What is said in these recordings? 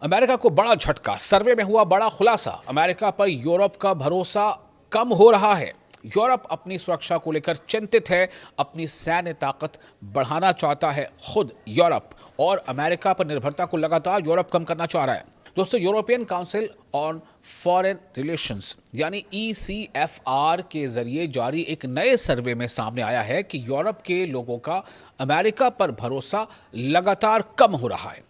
America को बड़ा झटका, सर्वे में हुआ बड़ा खुलासा। अमेरिका पर यूरोप का भरोसा कम हो रहा है। यूरोप अपनी सुरक्षा को लेकर चिंतित है, अपनी सैन्य ताकत बढ़ाना चाहता है। खुद यूरोप और अमेरिका पर निर्भरता को लगातार यूरोप कम करना चाह रहा है। दोस्तों, European council on foreign relations यानी ECFR के जरिए जारी एक नए सर्वे में सामने आया है कि यूरोप के लोगों का अमेरिका पर भरोसा लगातार कम हो रहा है।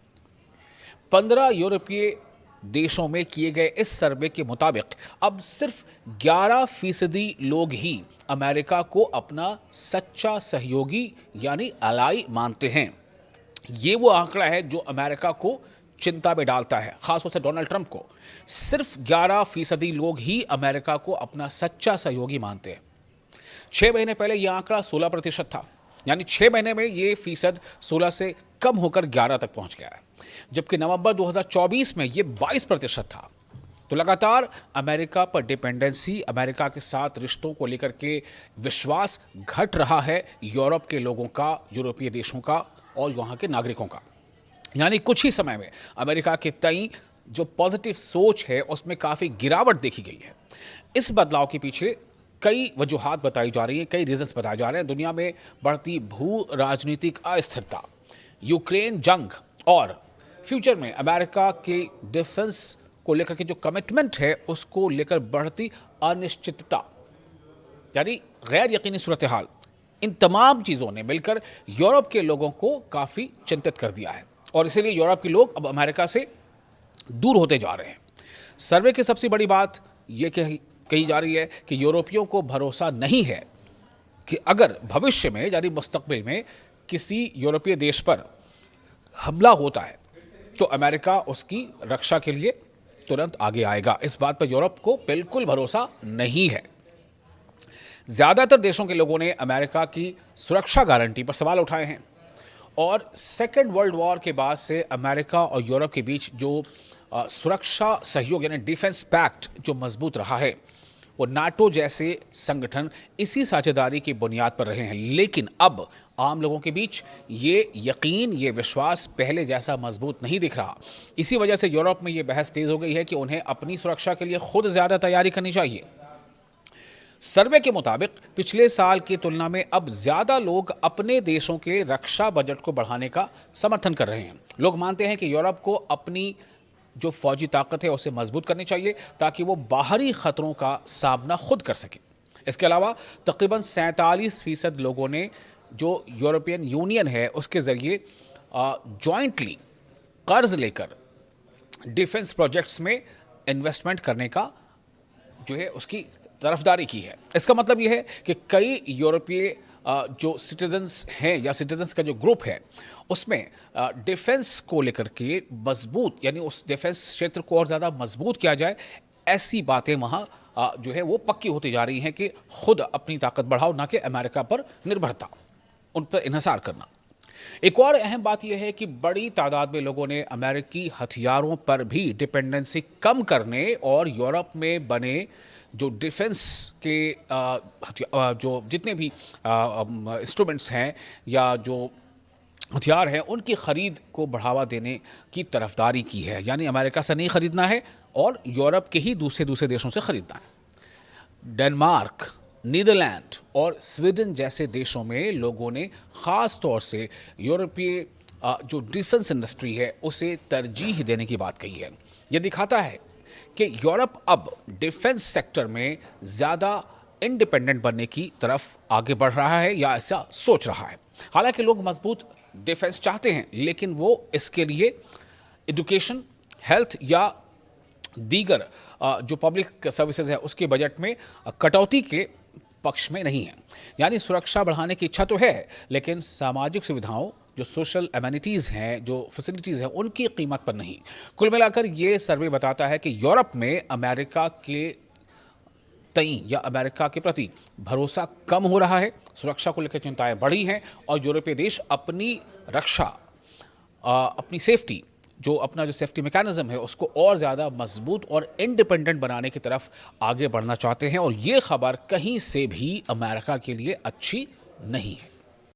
15 यूरोपीय देशों में किए गए इस सर्वे के मुताबिक अब सिर्फ 11% लोग ही अमेरिका को अपना सच्चा सहयोगी यानी अलाई मानते हैं। ये वो आंकड़ा है जो अमेरिका को चिंता में डालता है, खासतौर से डोनाल्ड ट्रंप को। सिर्फ 11% लोग ही अमेरिका को अपना सच्चा सहयोगी मानते हैं। 6 महीने पहले यह आंकड़ा 16% था, यानी 6 महीने में ये फीसद 16 से कम होकर 11 तक पहुंच गया है, जबकि नवंबर 2024 में ये 22% था। तो लगातार अमेरिका पर डिपेंडेंसी, अमेरिका के साथ रिश्तों को लेकर के विश्वास घट रहा है यूरोप के लोगों का, यूरोपीय देशों का और वहां के नागरिकों का। यानी कुछ ही समय में अमेरिका के तई जो पॉजिटिव सोच है उसमें काफी गिरावट देखी गई है। इस बदलाव के पीछे कई वजूहात बताई जा रही हैं, कई रीजंस बताए जा रहे हैं। दुनिया में बढ़ती भू राजनीतिक अस्थिरता, यूक्रेन जंग और फ्यूचर में अमेरिका के डिफेंस को लेकर के जो कमिटमेंट है उसको लेकर बढ़ती अनिश्चितता यानी गैर यकीनी सूरत हाल, इन तमाम चीज़ों ने मिलकर यूरोप के लोगों को काफ़ी चिंतित कर दिया है और इसीलिए यूरोप के लोग अब अमेरिका से दूर होते जा रहे हैं। सर्वे की सबसे बड़ी बात यह कही जा रही है कि यूरोपियों को भरोसा नहीं है कि अगर भविष्य में यानी मुस्तकबिल में किसी यूरोपीय देश पर हमला होता है तो अमेरिका उसकी रक्षा के लिए तुरंत आगे आएगा। इस बात पर यूरोप को बिल्कुल भरोसा नहीं है। ज्यादातर देशों के लोगों ने अमेरिका की सुरक्षा गारंटी पर सवाल उठाए हैं और सेकेंड वर्ल्ड वॉर के बाद से अमेरिका और यूरोप के बीच जो सुरक्षा सहयोग यानी डिफेंस पैक्ट जो मजबूत रहा है वो नाटो जैसे संगठन इसी साझेदारी की बुनियाद पर रहे हैं। लेकिन अब आम लोगों के बीच ये यकीन, ये विश्वास पहले जैसा मजबूत नहीं दिख रहा। इसी वजह से यूरोप में ये बहस तेज हो गई है कि उन्हें अपनी सुरक्षा के लिए खुद ज्यादा तैयारी करनी चाहिए। सर्वे के मुताबिक पिछले साल की तुलना में अब ज्यादा लोग अपने देशों के रक्षा बजट को बढ़ाने का समर्थन कर रहे हैं। लोग मानते हैं कि यूरोप को अपनी जो फौजी ताकत है उसे मजबूत करनी चाहिए ताकि वो बाहरी खतरों का सामना खुद कर सके। इसके अलावा तकरीबन 47% लोगों ने जो यूरोपियन यूनियन है उसके जरिए जॉइंटली कर्ज लेकर डिफेंस प्रोजेक्ट्स में इन्वेस्टमेंट करने का जो है उसकी तरफदारी की है। इसका मतलब यह है कि कई यूरोपीय जो सिटीजन्स हैं या सिटीजन्स का जो ग्रुप है उसमें डिफेंस को लेकर के मजबूत यानी उस डिफेंस क्षेत्र को और ज़्यादा मजबूत किया जाए, ऐसी बातें वहाँ जो है वो पक्की होती जा रही हैं कि खुद अपनी ताकत बढ़ाओ, ना कि अमेरिका पर निर्भरता, उन पर इन्हिसार करना। एक और अहम बात यह है कि बड़ी तादाद में लोगों ने अमेरिकी हथियारों पर भी डिपेंडेंसी कम करने और यूरोप में बने जो डिफेंस के जो जितने भी इंस्ट्रूमेंट्स हैं या जो हथियार हैं उनकी ख़रीद को बढ़ावा देने की तरफदारी की है। यानी अमेरिका से नहीं ख़रीदना है और यूरोप के ही दूसरे देशों से ख़रीदना है। डेनमार्क, नीदरलैंड और स्वीडन जैसे देशों में लोगों ने ख़ास तौर से यूरोपीय जो डिफेंस इंडस्ट्री है उसे तरजीह देने की बात कही है। यह दिखाता है कि यूरोप अब डिफेंस सेक्टर में ज़्यादा इंडिपेंडेंट बनने की तरफ आगे बढ़ रहा है या ऐसा सोच रहा है। हालांकि लोग मजबूत डिफेंस चाहते हैं, लेकिन वो इसके लिए एजुकेशन, हेल्थ या दीगर जो पब्लिक सर्विसेज है उसके बजट में कटौती के पक्ष में नहीं है। यानी सुरक्षा बढ़ाने की इच्छा तो है, लेकिन सामाजिक सुविधाओं, जो सोशल एमेनिटीज़ हैं, जो फैसिलिटीज़ हैं, उनकी कीमत पर नहीं। कुल मिलाकर ये सर्वे बताता है कि यूरोप में अमेरिका के तई या अमेरिका के प्रति भरोसा कम हो रहा है, सुरक्षा को लेकर चिंताएं बढ़ी हैं और यूरोपीय देश अपनी रक्षा, अपनी सेफ्टी, जो अपना जो सेफ्टी मैकेनिज्म है उसको और ज़्यादा मजबूत और इंडिपेंडेंट बनाने की तरफ आगे बढ़ना चाहते हैं। और ये खबर कहीं से भी अमेरिका के लिए अच्छी नहीं है।